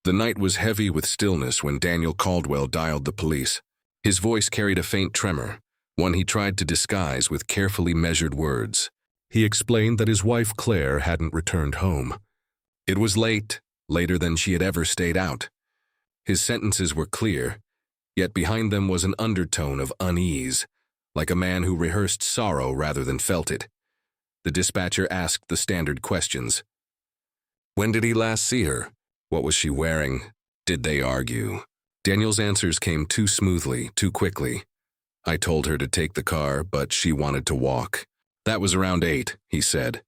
The night was heavy with stillness when Daniel Caldwell dialed the police. His voice carried a faint tremor, one he tried to disguise with carefully measured words. He explained that his wife Claire hadn't returned home. It was late, later than she had ever stayed out. His sentences were clear, yet behind them was an undertone of unease, like a man who rehearsed sorrow rather than felt it. The dispatcher asked the standard questions. When did he last see her? What was she wearing? Did they argue? Daniel's answers came too smoothly, too quickly. I told her to take the car, but she wanted to walk. That was around 8, he said,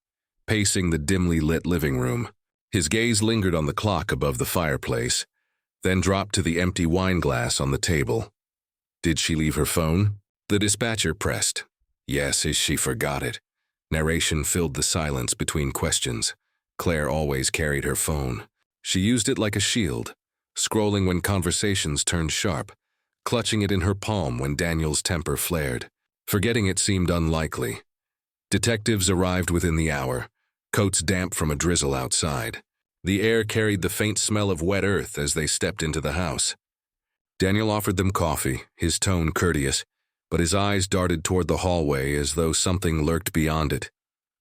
pacing the dimly lit living room. His gaze lingered on the clock above the fireplace, then dropped to the empty wine glass on the table. Did she leave her phone? The dispatcher pressed. Yes, she forgot it. Narration filled the silence between questions. Claire always carried her phone. She used it like a shield, scrolling when conversations turned sharp, clutching it in her palm when Daniel's temper flared. Forgetting it seemed unlikely. Detectives arrived within the hour, coats damp from a drizzle outside. The air carried the faint smell of wet earth as they stepped into the house. Daniel offered them coffee, his tone courteous, but his eyes darted toward the hallway as though something lurked beyond it.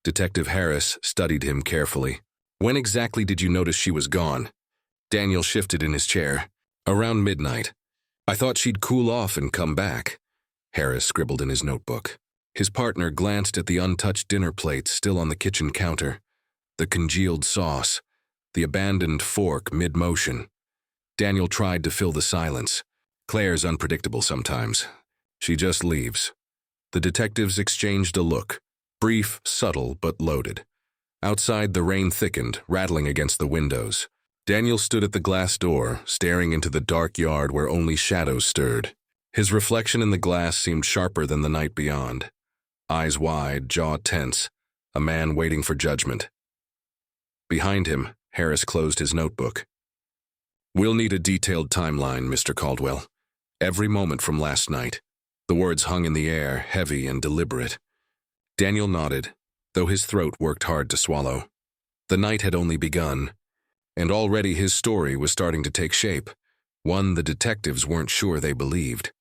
Detective Harris studied him carefully. When exactly did you notice she was gone? Daniel shifted in his chair. Around midnight. I thought she'd cool off and come back. Harris scribbled in his notebook. His partner glanced at the untouched dinner plates still on the kitchen counter. The congealed sauce, the abandoned fork mid-motion. Daniel tried to fill the silence. Claire's unpredictable sometimes. She just leaves. The detectives exchanged a look, brief, subtle, but loaded. Outside, the rain thickened, rattling against the windows. Daniel stood at the glass door, staring into the dark yard where only shadows stirred. His reflection in the glass seemed sharper than the night beyond. Eyes wide, jaw tense, a man waiting for judgment. Behind him, Harris closed his notebook. We'll need a detailed timeline, Mr. Caldwell. Every moment from last night. The words hung in the air, heavy and deliberate. Daniel nodded, though his throat worked hard to swallow. The night had only begun, and already his story was starting to take shape, one the detectives weren't sure they believed.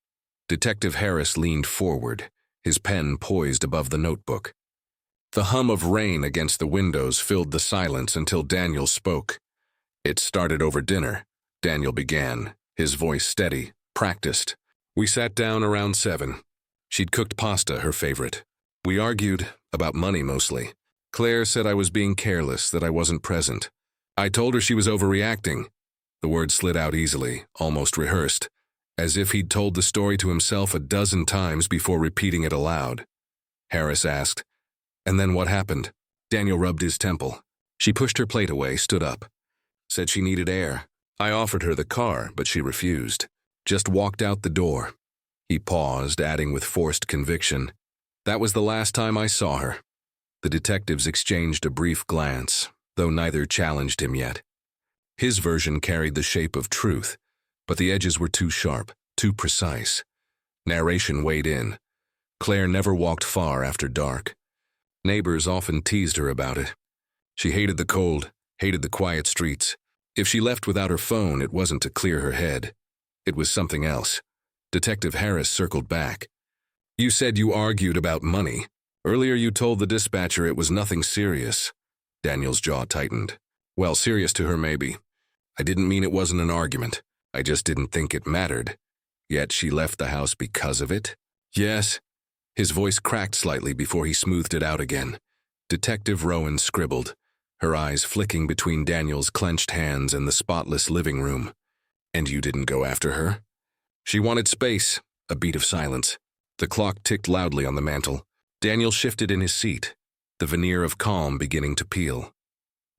Detective Harris leaned forward, his pen poised above the notebook. The hum of rain against the windows filled the silence until Daniel spoke. It started over dinner. Daniel began, his voice steady, practiced. We sat down around 7. She'd cooked pasta, her favorite. We argued, about money mostly. Claire said I was being careless, that I wasn't present. I told her she was overreacting. The words slid out easily, almost rehearsed, as if he'd told the story to himself a dozen times before repeating it aloud. Harris asked, and then what happened? Daniel rubbed his temple. She pushed her plate away, stood up. Said she needed air. I offered her the car, but she refused. Just walked out the door. He paused, adding with forced conviction, that was the last time I saw her. The detectives exchanged a brief glance, though neither challenged him yet. His version carried the shape of truth, but the edges were too sharp, too precise. Narration weighed in. Claire never walked far after dark. Neighbors often teased her about it. She hated the cold, hated the quiet streets. If she left without her phone, it wasn't to clear her head. It was something else. Detective Harris circled back. You said you argued about money. Earlier you told the dispatcher it was nothing serious. Daniel's jaw tightened. Well, serious to her maybe. I didn't mean it wasn't an argument. I just didn't think it mattered. Yet she left the house because of it? Yes. His voice cracked slightly before he smoothed it out again. Detective Rowan scribbled, her eyes flicking between Daniel's clenched hands and the spotless living room. And you didn't go after her? She wanted space. A beat of silence. The clock ticked loudly on the mantel. Daniel shifted in his seat, the veneer of calm beginning to peel.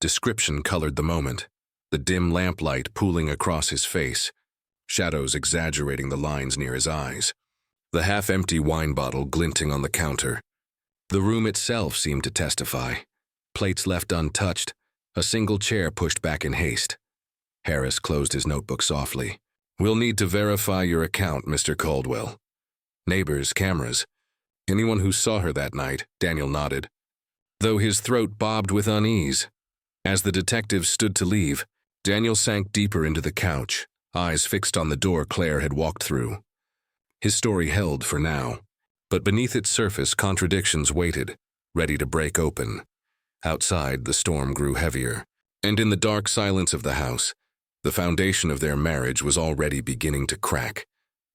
Description colored the moment, the dim lamplight pooling across his face, shadows exaggerating the lines near his eyes, the half-empty wine bottle glinting on the counter. The room itself seemed to testify. Plates left untouched, a single chair pushed back in haste. Harris closed his notebook softly. We'll need to verify your account, Mr. Caldwell. Neighbors, cameras. Anyone who saw her that night, Daniel nodded, though his throat bobbed with unease. As the detective stood to leave, Daniel sank deeper into the couch, eyes fixed on the door Claire had walked through. His story held for now, but beneath its surface contradictions waited, ready to break open. Outside, the storm grew heavier, and in the dark silence of the house, the foundation of their marriage was already beginning to crack.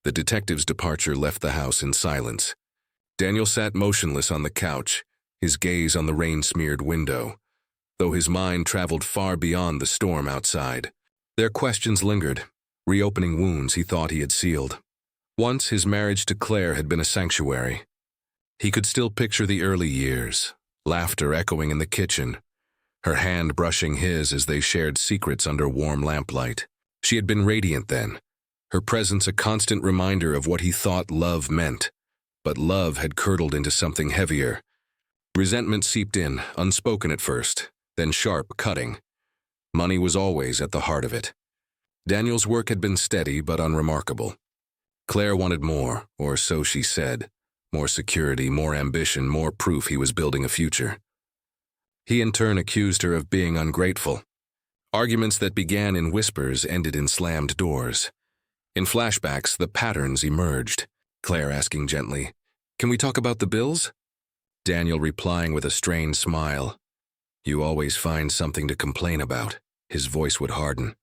The detective's departure left the house in silence. Daniel sat motionless on the couch, his gaze on the rain-smeared window, though his mind traveled far beyond the storm outside. Their questions lingered, reopening wounds he thought he had sealed. Once his marriage to Claire had been a sanctuary. He could still picture the early years, laughter echoing in the kitchen, her hand brushing his as they shared secrets under warm lamplight. She had been radiant then, her presence a constant reminder of what he thought love meant. But love had curdled into something heavier. Resentment seeped in, unspoken at first, then sharp, cutting. Money was always at the heart of it. Daniel's work had been steady but unremarkable. Claire wanted more, or so she said. More security, more ambition, more proof he was building a future. He in turn accused her of being ungrateful. Arguments that began in whispers ended in slammed doors. In flashbacks, the patterns emerged. Claire asking gently, "Can we talk about the bills?" Daniel replying with a strained smile. "You always find something to complain about." His voice would harden,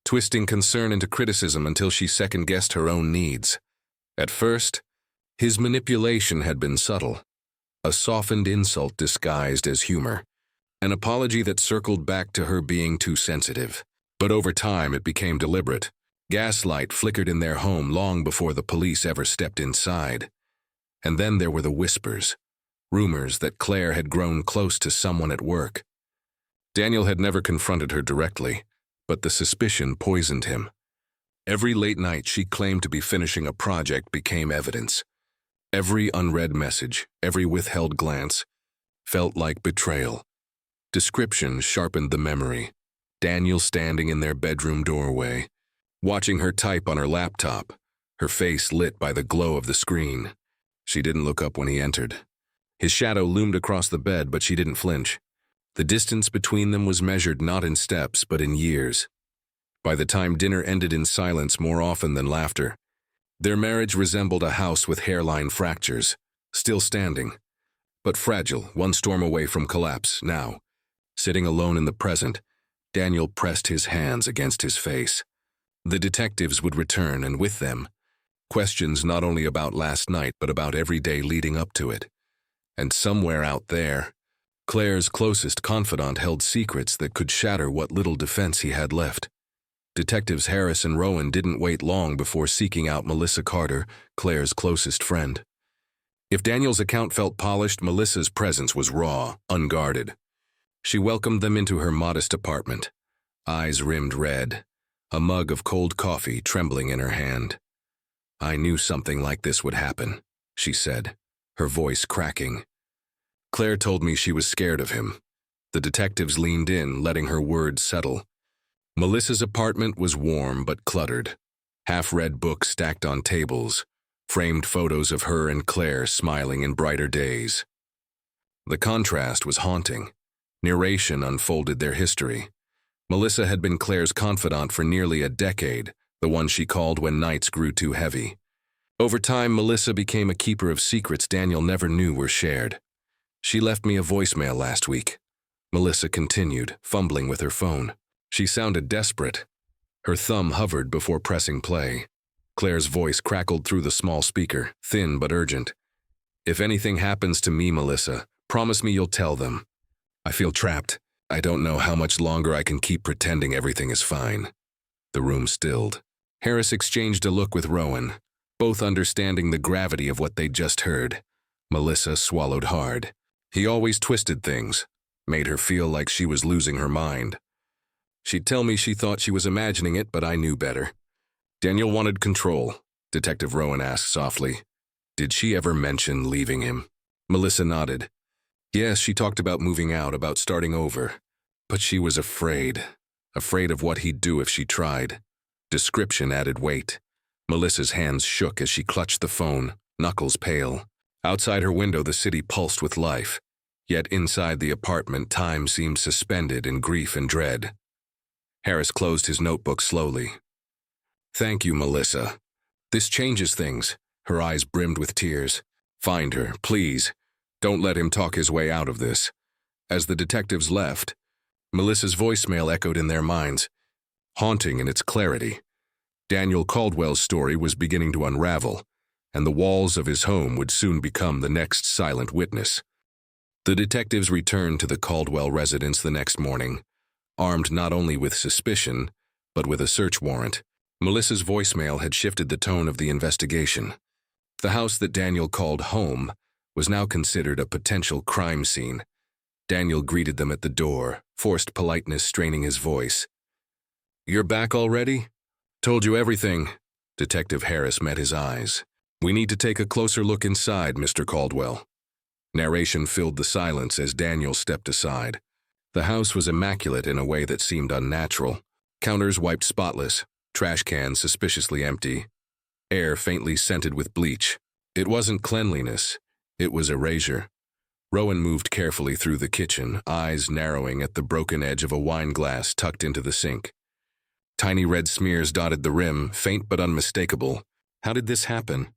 twisting concern into criticism until she second-guessed her own needs. At first, his manipulation had been subtle, a softened insult disguised as humor, an apology that circled back to her being too sensitive. But over time it became deliberate. Gaslight flickered in their home long before the police ever stepped inside. And then there were the whispers, rumors that Claire had grown close to someone at work. Daniel had never confronted her directly, but the suspicion poisoned him. Every late night she claimed to be finishing a project became evidence. Every unread message, every withheld glance, felt like betrayal. Descriptions sharpened the memory. Daniel standing in their bedroom doorway, watching her type on her laptop, her face lit by the glow of the screen. She didn't look up when he entered. His shadow loomed across the bed, but she didn't flinch. The distance between them was measured not in steps, but in years. By the time dinner ended in silence more often than laughter, their marriage resembled a house with hairline fractures, still standing, but fragile, one storm away from collapse. Now, sitting alone in the present, Daniel pressed his hands against his face. The detectives would return, and with them, questions not only about last night but about every day leading up to it. And somewhere out there, Claire's closest confidant held secrets that could shatter what little defense he had left. Detectives Harris and Rowan didn't wait long before seeking out Melissa Carter, Claire's closest friend. If Daniel's account felt polished, Melissa's presence was raw, unguarded. She welcomed them into her modest apartment, eyes rimmed red, a mug of cold coffee trembling in her hand. "I knew something like this would happen," she said, her voice cracking. Claire told me she was scared of him. The detectives leaned in, letting her words settle. Melissa's apartment was warm but cluttered. Half-read books stacked on tables, framed photos of her and Claire smiling in brighter days. The contrast was haunting. Narration unfolded their history. Melissa had been Claire's confidant for nearly a decade, the one she called when nights grew too heavy. Over time, Melissa became a keeper of secrets Daniel never knew were shared. "She left me a voicemail last week," Melissa continued, fumbling with her phone. She sounded desperate. Her thumb hovered before pressing play. Claire's voice crackled through the small speaker, thin but urgent. "If anything happens to me, Melissa, promise me you'll tell them. I feel trapped. I don't know how much longer I can keep pretending everything is fine." The room stilled. Harris exchanged a look with Rowan, both understanding the gravity of what they'd just heard. Melissa swallowed hard. He always twisted things, made her feel like she was losing her mind. She'd tell me she thought she was imagining it, but I knew better. "Daniel wanted control," Detective Rowan asked softly. "Did she ever mention leaving him?" Melissa nodded. "Yes, she talked about moving out, about starting over. But she was afraid of what he'd do if she tried." Description added weight. Melissa's hands shook as she clutched the phone, knuckles pale. Outside her window, the city pulsed with life. Yet inside the apartment, time seemed suspended in grief and dread. Harris closed his notebook slowly. "Thank you, Melissa. This changes things." Her eyes brimmed with tears. "Find her, please. Don't let him talk his way out of this." As the detectives left, Melissa's voicemail echoed in their minds, haunting in its clarity. Daniel Caldwell's story was beginning to unravel, and the walls of his home would soon become the next silent witness. The detectives returned to the Caldwell residence the next morning, armed not only with suspicion, but with a search warrant. Melissa's voicemail had shifted the tone of the investigation. The house that Daniel called home was now considered a potential crime scene. Daniel greeted them at the door, forced politeness straining his voice. "You're back already? Told you everything." Detective Harris met his eyes. "We need to take a closer look inside, Mr. Caldwell." Narration filled the silence as Daniel stepped aside. The house was immaculate in a way that seemed unnatural. Counters wiped spotless, trash cans suspiciously empty, air faintly scented with bleach. It wasn't cleanliness, it was erasure. Rowan moved carefully through the kitchen, eyes narrowing at the broken edge of a wine glass tucked into the sink. Tiny red smears dotted the rim, faint but unmistakable. "How did this happen?"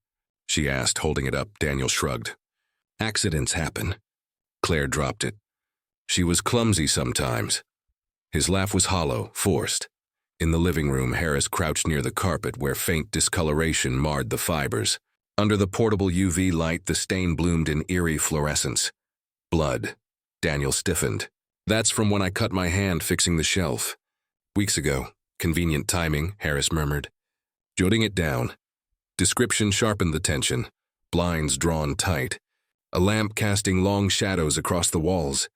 she asked, holding it up. Daniel shrugged. "Accidents happen." Claire dropped it. "She was clumsy sometimes." His laugh was hollow, forced. In the living room, Harris crouched near the carpet where faint discoloration marred the fibers. Under the portable UV light, the stain bloomed in eerie fluorescence. "Blood." Daniel stiffened. "That's from when I cut my hand fixing the shelf." "Weeks ago. Convenient timing," Harris murmured. Jotting it down. Description sharpened the tension. Blinds drawn tight. A lamp casting long shadows across the walls.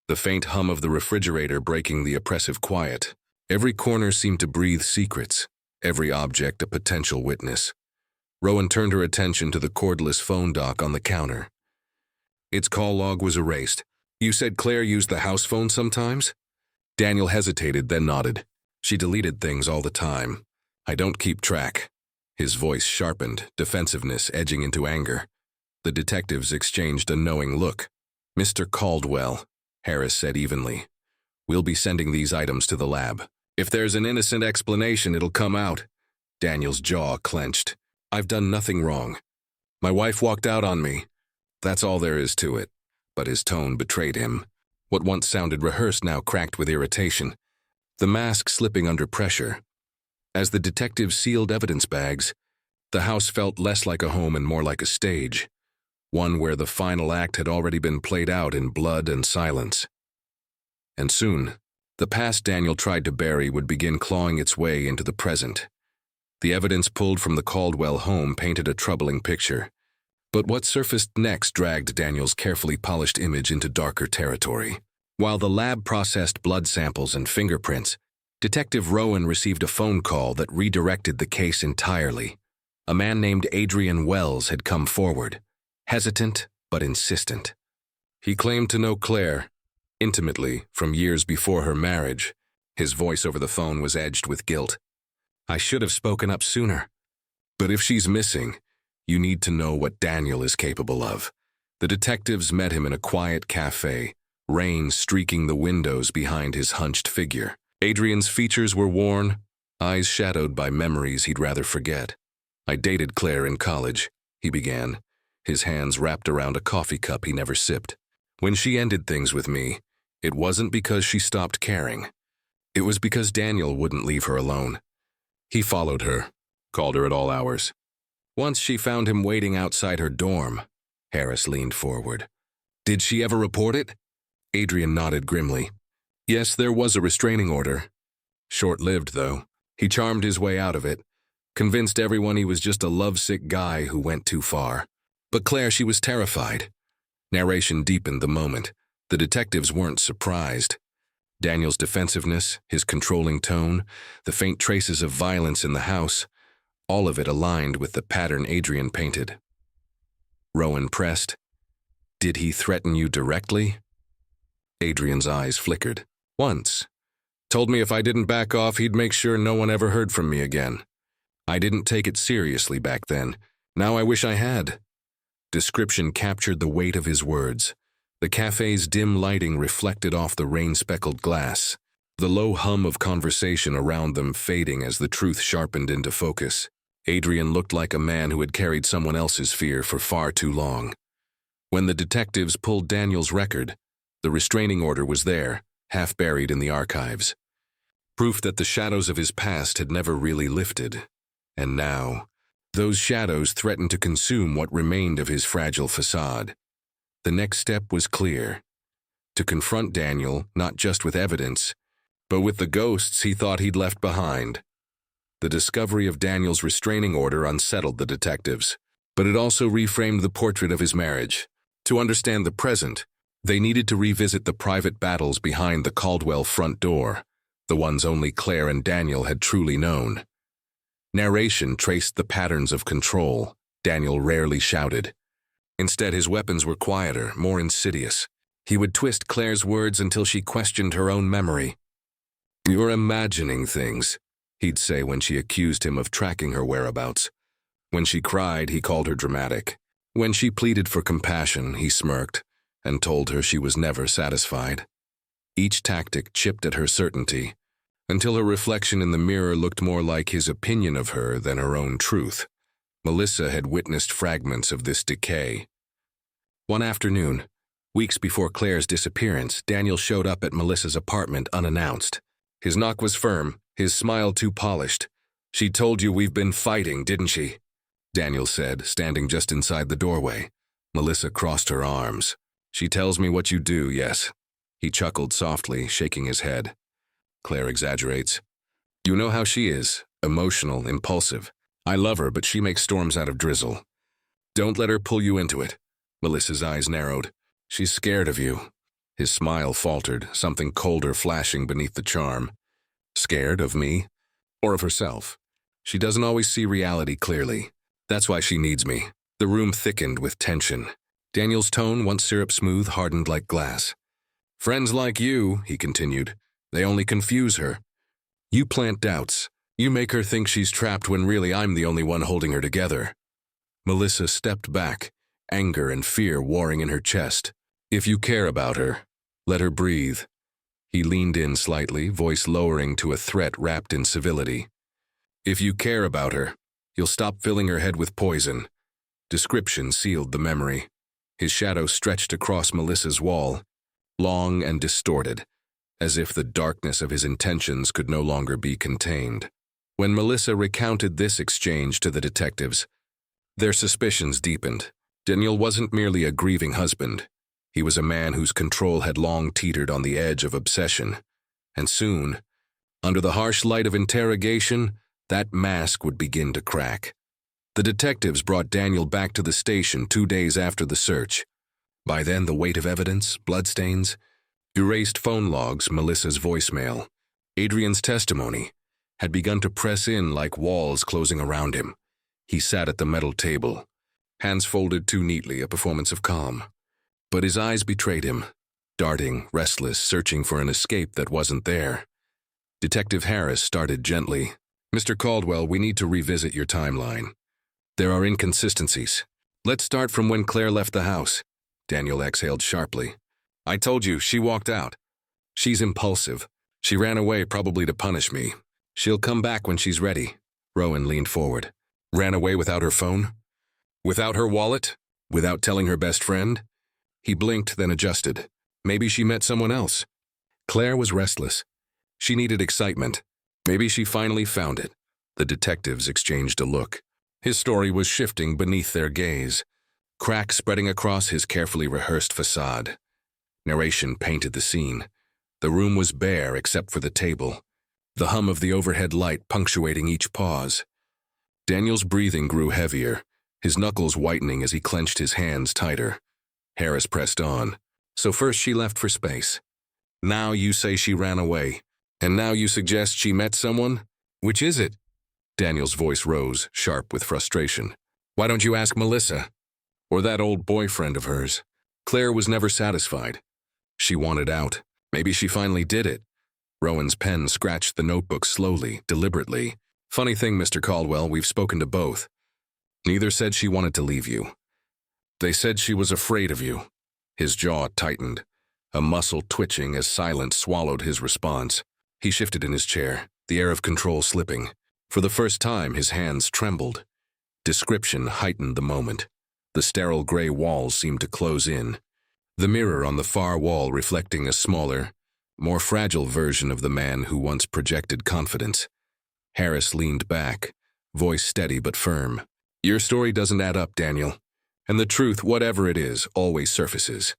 The faint hum of the refrigerator breaking the oppressive quiet. Every corner seemed to breathe secrets, every object a potential witness. Rowan turned her attention to the cordless phone dock on the counter. Its call log was erased. "You said Claire used the house phone sometimes?" Daniel hesitated, then nodded. "She deleted things all the time. I don't keep track." His voice sharpened, defensiveness edging into anger. The detectives exchanged a knowing look. "Mr. Caldwell," Harris said evenly, "we'll be sending these items to the lab. If there's an innocent explanation, it'll come out." Daniel's jaw clenched. "I've done nothing wrong. My wife walked out on me. That's all there is to it." But his tone betrayed him. What once sounded rehearsed now cracked with irritation, the mask slipping under pressure. As the detectives sealed evidence bags, the house felt less like a home and more like a stage, one where the final act had already been played out in blood and silence. And soon, the past Daniel tried to bury would begin clawing its way into the present. The evidence pulled from the Caldwell home painted a troubling picture. But what surfaced next dragged Daniel's carefully polished image into darker territory. While the lab processed blood samples and fingerprints, Detective Rowan received a phone call that redirected the case entirely. A man named Adrian Wells had come forward, hesitant but insistent. He claimed to know Claire intimately from years before her marriage. His voice over the phone was edged with guilt. "I should have spoken up sooner. But if she's missing, you need to know what Daniel is capable of." The detectives met him in a quiet cafe, rain streaking the windows behind his hunched figure. Adrian's features were worn, eyes shadowed by memories he'd rather forget. "I dated Claire in college," he began, his hands wrapped around a coffee cup he never sipped. "When she ended things with me, it wasn't because she stopped caring. It was because Daniel wouldn't leave her alone. He followed her, called her at all hours. Once she found him waiting outside her dorm." Harris leaned forward. "Did she ever report it?" Adrian nodded grimly. "Yes, there was a restraining order. Short-lived, though. He charmed his way out of it, convinced everyone he was just a lovesick guy who went too far. But Claire, she was terrified." Narration deepened the moment. The detectives weren't surprised. Daniel's defensiveness, his controlling tone, the faint traces of violence in the house, all of it aligned with the pattern Adrian painted. Rowan pressed. "Did he threaten you directly?" Adrian's eyes flickered. "Once. Told me if I didn't back off, he'd make sure no one ever heard from me again. I didn't take it seriously back then. Now I wish I had." Description captured the weight of his words. The cafe's dim lighting reflected off the rain-speckled glass. the low hum of conversation around them fading as the truth sharpened into focus. Adrian looked like a man who had carried someone else's fear for far too long. When the detectives pulled Daniel's record, the restraining order was there, half buried in the archives. Proof that the shadows of his past had never really lifted. And now, those shadows threatened to consume what remained of his fragile facade. The next step was clear. To confront Daniel, not just with evidence, but with the ghosts he thought he'd left behind. The discovery of Daniel's restraining order unsettled the detectives, but it also reframed the portrait of his marriage. To understand the present, they needed to revisit the private battles behind the Caldwell front door, the ones only Claire and Daniel had truly known. Narration traced the patterns of control. Daniel rarely shouted. Instead, his weapons were quieter, more insidious. He would twist Claire's words until she questioned her own memory. "You're imagining things," he'd say when she accused him of tracking her whereabouts. When she cried, he called her dramatic. When she pleaded for compassion, he smirked and told her she was never satisfied. Each tactic chipped at her certainty, until her reflection in the mirror looked more like his opinion of her than her own truth. Melissa had witnessed fragments of this decay. One afternoon, weeks before Claire's disappearance, Daniel showed up at Melissa's apartment unannounced. His knock was firm, his smile too polished. "She told you we've been fighting, didn't she?" Daniel said, standing just inside the doorway. Melissa crossed her arms. "She tells me what you do, yes." He chuckled softly, shaking his head. Claire exaggerates. "You know how she is, emotional, impulsive. I love her, but she makes storms out of drizzle. Don't let her pull you into it." Melissa's eyes narrowed. "She's scared of you." His smile faltered, something colder flashing beneath the charm. Scared of me? Or of herself? She doesn't always see reality clearly. That's why she needs me. The room thickened with tension. Daniel's tone, once syrup-smooth, hardened like glass. "Friends like you," he continued, "they only confuse her. You plant doubts. You make her think she's trapped when really I'm the only one holding her together." Melissa stepped back, anger and fear warring in her chest. "If you care about her, let her breathe." He leaned in slightly, voice lowering to a threat wrapped in civility. "If you care about her, you'll stop filling her head with poison." Description sealed the memory. His shadow stretched across Melissa's wall, long and distorted, as if the darkness of his intentions could no longer be contained. When Melissa recounted this exchange to the detectives, their suspicions deepened. Daniel wasn't merely a grieving husband. He was a man whose control had long teetered on the edge of obsession. And soon, under the harsh light of interrogation, that mask would begin to crack. The detectives brought Daniel back to the station 2 days after the search. By then, the weight of evidence, bloodstains, erased phone logs, Melissa's voicemail, Adrian's testimony, had begun to press in like walls closing around him. He sat at the metal table, hands folded too neatly, a performance of calm. But his eyes betrayed him, darting, restless, searching for an escape that wasn't there. Detective Harris started gently. "Mr. Caldwell, we need to revisit your timeline. There are inconsistencies. Let's start from when Claire left the house." Daniel exhaled sharply. "I told you, she walked out. She's impulsive. She ran away, probably to punish me. She'll come back when she's ready." Rowan leaned forward. "Ran away without her phone? Without her wallet? Without telling her best friend?" He blinked, then adjusted. Maybe she met someone else. Claire was restless. She needed excitement. Maybe she finally found it. The detectives exchanged a look. His story was shifting beneath their gaze, cracks spreading across his carefully rehearsed facade. Narration painted the scene. The room was bare except for the table, the hum of the overhead light punctuating each pause. Daniel's breathing grew heavier, his knuckles whitening as he clenched his hands tighter. Harris pressed on. "So first she left for space. Now you say she ran away. And now you suggest she met someone? Which is it?" Daniel's voice rose, sharp with frustration. "Why don't you ask Melissa? Or that old boyfriend of hers?" Claire was never satisfied. She wanted out. Maybe she finally did it. Rowan's pen scratched the notebook slowly, deliberately. "Funny thing, Mr. Caldwell, we've spoken to both. Neither said she wanted to leave you. They said she was afraid of you." His jaw tightened, a muscle twitching as silence swallowed his response. He shifted in his chair, the air of control slipping. For the first time, his hands trembled. Description heightened the moment. The sterile gray walls seemed to close in. The mirror on the far wall reflecting a smaller, more fragile version of the man who once projected confidence. Harris leaned back, voice steady but firm. Your story doesn't add up, Daniel. And the truth, whatever it is, always surfaces.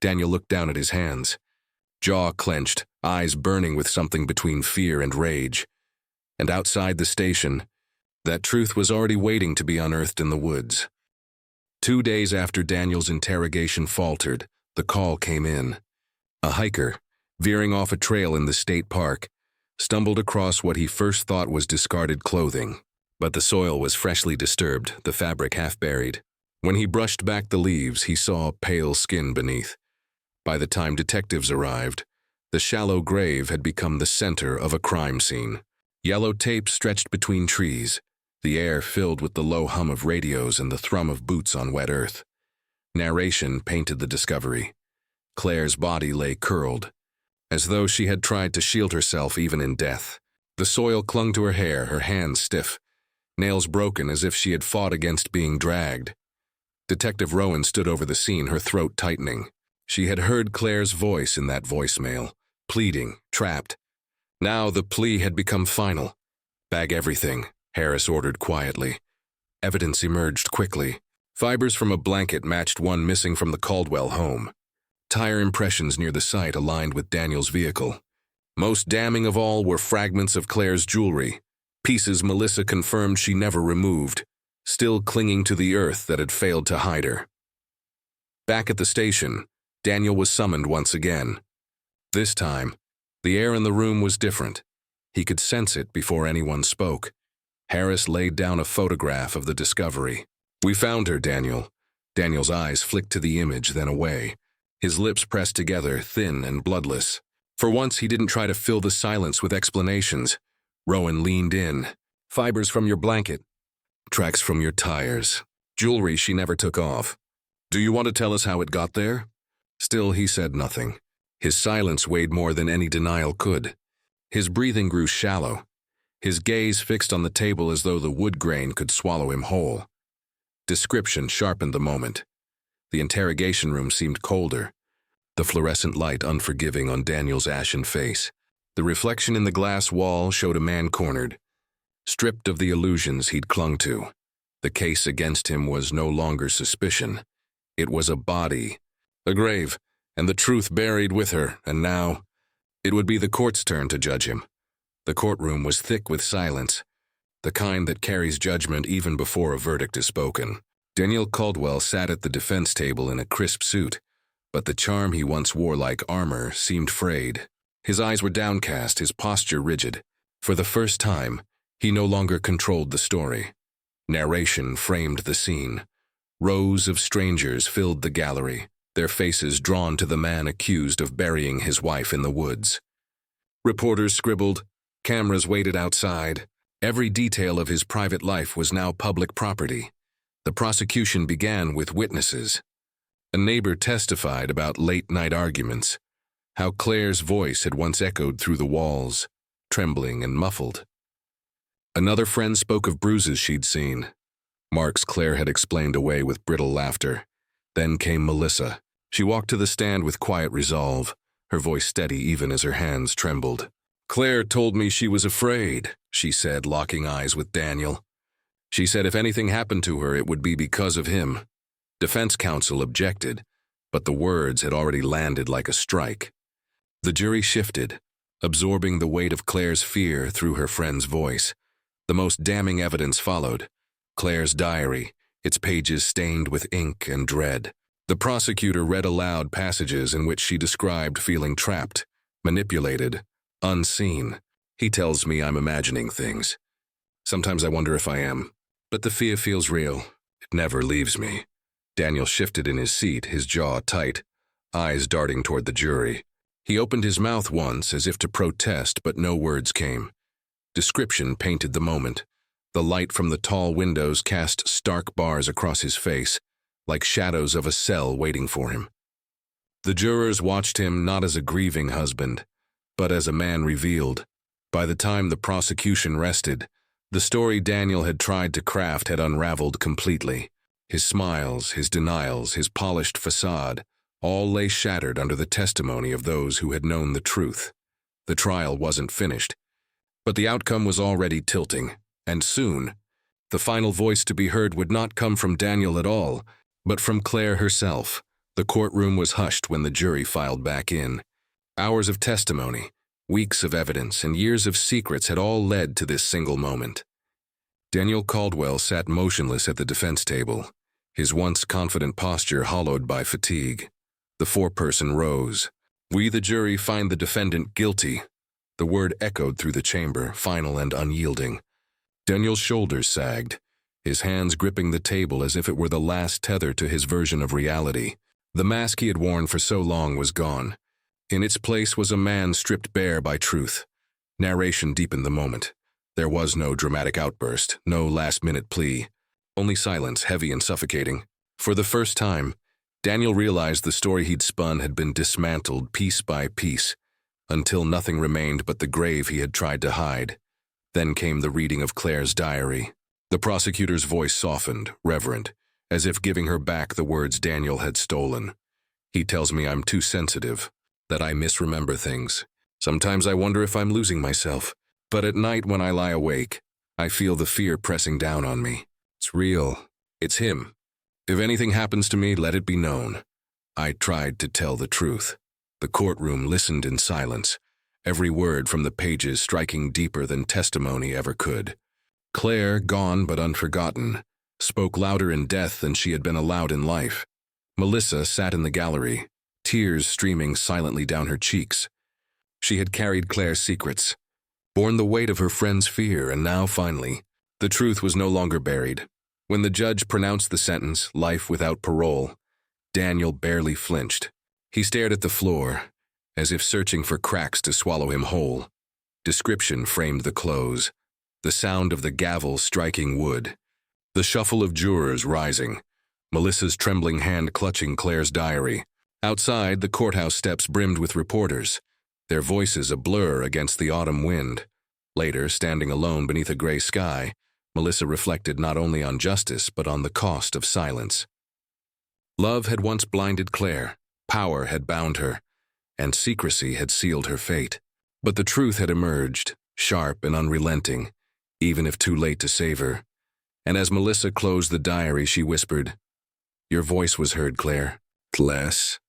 Daniel looked down at his hands. Jaw clenched, eyes burning with something between fear and rage. And outside the station, that truth was already waiting to be unearthed in the woods. 2 days after Daniel's interrogation faltered, the call came in. A hiker, veering off a trail in the state park, stumbled across what he first thought was discarded clothing. But the soil was freshly disturbed, the fabric half buried. When he brushed back the leaves, he saw pale skin beneath. By the time detectives arrived, the shallow grave had become the center of a crime scene. Yellow tape stretched between trees, the air filled with the low hum of radios and the thrum of boots on wet earth. Narration painted the discovery. Claire's body lay curled, as though she had tried to shield herself even in death. The soil clung to her hair, her hands stiff, nails broken as if she had fought against being dragged. Detective Rowan stood over the scene, her throat tightening. She had heard Claire's voice in that voicemail, pleading, trapped. Now the plea had become final. Bag everything, Harris ordered quietly. Evidence emerged quickly. Fibers from a blanket matched one missing from the Caldwell home. Tire impressions near the site aligned with Daniel's vehicle. Most damning of all were fragments of Claire's jewelry, pieces Melissa confirmed she never removed, still clinging to the earth that had failed to hide her. Back at the station, Daniel was summoned once again. This time, the air in the room was different. He could sense it before anyone spoke. Harris laid down a photograph of the discovery. We found her, Daniel. Daniel's eyes flicked to the image, then away. His lips pressed together, thin and bloodless. For once, he didn't try to fill the silence with explanations. Rowan leaned in. Fibers from your blanket. Tracks from your tires. Jewelry she never took off. Do you want to tell us how it got there? Still, he said nothing. His silence weighed more than any denial could. His breathing grew shallow. His gaze fixed on the table as though the wood grain could swallow him whole. Description sharpened the moment. The interrogation room seemed colder, the fluorescent light unforgiving on Daniel's ashen face. The reflection in the glass wall showed a man cornered, stripped of the illusions he'd clung to. The case against him was no longer suspicion. It was a body, a grave, and the truth buried with her, and now it would be the court's turn to judge him. The courtroom was thick with silence, the kind that carries judgment even before a verdict is spoken. Daniel Caldwell sat at the defense table in a crisp suit, but the charm he once wore like armor seemed frayed. His eyes were downcast, his posture rigid. For the first time, he no longer controlled the story. Narration framed the scene. Rows of strangers filled the gallery, their faces drawn to the man accused of burying his wife in the woods. Reporters scribbled, cameras waited outside. Every detail of his private life was now public property. The prosecution began with witnesses. A neighbor testified about late-night arguments, how Claire's voice had once echoed through the walls, trembling and muffled. Another friend spoke of bruises she'd seen, marks Claire had explained away with brittle laughter. Then came Melissa. She walked to the stand with quiet resolve, her voice steady even as her hands trembled. Claire told me she was afraid, she said, locking eyes with Daniel. She said if anything happened to her, it would be because of him. Defense counsel objected, but the words had already landed like a strike. The jury shifted, absorbing the weight of Claire's fear through her friend's voice. The most damning evidence followed. Claire's diary, its pages stained with ink and dread. The prosecutor read aloud passages in which she described feeling trapped, manipulated, unseen. He tells me I'm imagining things. Sometimes I wonder if I am. But the fear feels real. It never leaves me. Daniel shifted in his seat, his jaw tight, eyes darting toward the jury. He opened his mouth once as if to protest, but no words came. Description painted the moment. The light from the tall windows cast stark bars across his face, like shadows of a cell waiting for him. The jurors watched him not as a grieving husband, but as a man revealed. By the time the prosecution rested, the story Daniel had tried to craft had unraveled completely. His smiles, his denials, his polished facade, all lay shattered under the testimony of those who had known the truth. The trial wasn't finished, but the outcome was already tilting, and soon, the final voice to be heard would not come from Daniel at all, but from Claire herself. The courtroom was hushed when the jury filed back in. Hours of testimony, weeks of evidence, and years of secrets had all led to this single moment. Daniel Caldwell sat motionless at the defense table, his once confident posture hollowed by fatigue. The foreperson rose. "We, the jury, find the defendant guilty." The word echoed through the chamber, final and unyielding. Daniel's shoulders sagged, his hands gripping the table as if it were the last tether to his version of reality. The mask he had worn for so long was gone. In its place was a man stripped bare by truth. Narration deepened the moment. There was no dramatic outburst, no last-minute plea. Only silence, heavy and suffocating. For the first time, Daniel realized the story he'd spun had been dismantled piece by piece, until nothing remained but the grave he had tried to hide. Then came the reading of Claire's diary. The prosecutor's voice softened, reverent, as if giving her back the words Daniel had stolen. "He tells me I'm too sensitive, that I misremember things. Sometimes I wonder if I'm losing myself. But at night when I lie awake, I feel the fear pressing down on me. It's real. It's him. If anything happens to me, let it be known." I tried to tell the truth. The courtroom listened in silence, every word from the pages striking deeper than testimony ever could. Claire, gone but unforgotten, spoke louder in death than she had been allowed in life. Melissa sat in the gallery, tears streaming silently down her cheeks. She had carried Claire's secrets, borne the weight of her friend's fear, and now, finally, the truth was no longer buried. When the judge pronounced the sentence, life without parole, Daniel barely flinched. He stared at the floor, as if searching for cracks to swallow him whole. Description framed the close, the sound of the gavel striking wood, the shuffle of jurors rising, Melissa's trembling hand clutching Claire's diary. Outside, the courthouse steps brimmed with reporters, their voices a blur against the autumn wind. Later, standing alone beneath a gray sky, Melissa reflected not only on justice but on the cost of silence. Love had once blinded Claire, power had bound her, and secrecy had sealed her fate. But the truth had emerged, sharp and unrelenting, even if too late to save her. And as Melissa closed the diary, she whispered, "Your voice was heard, Claire. Less."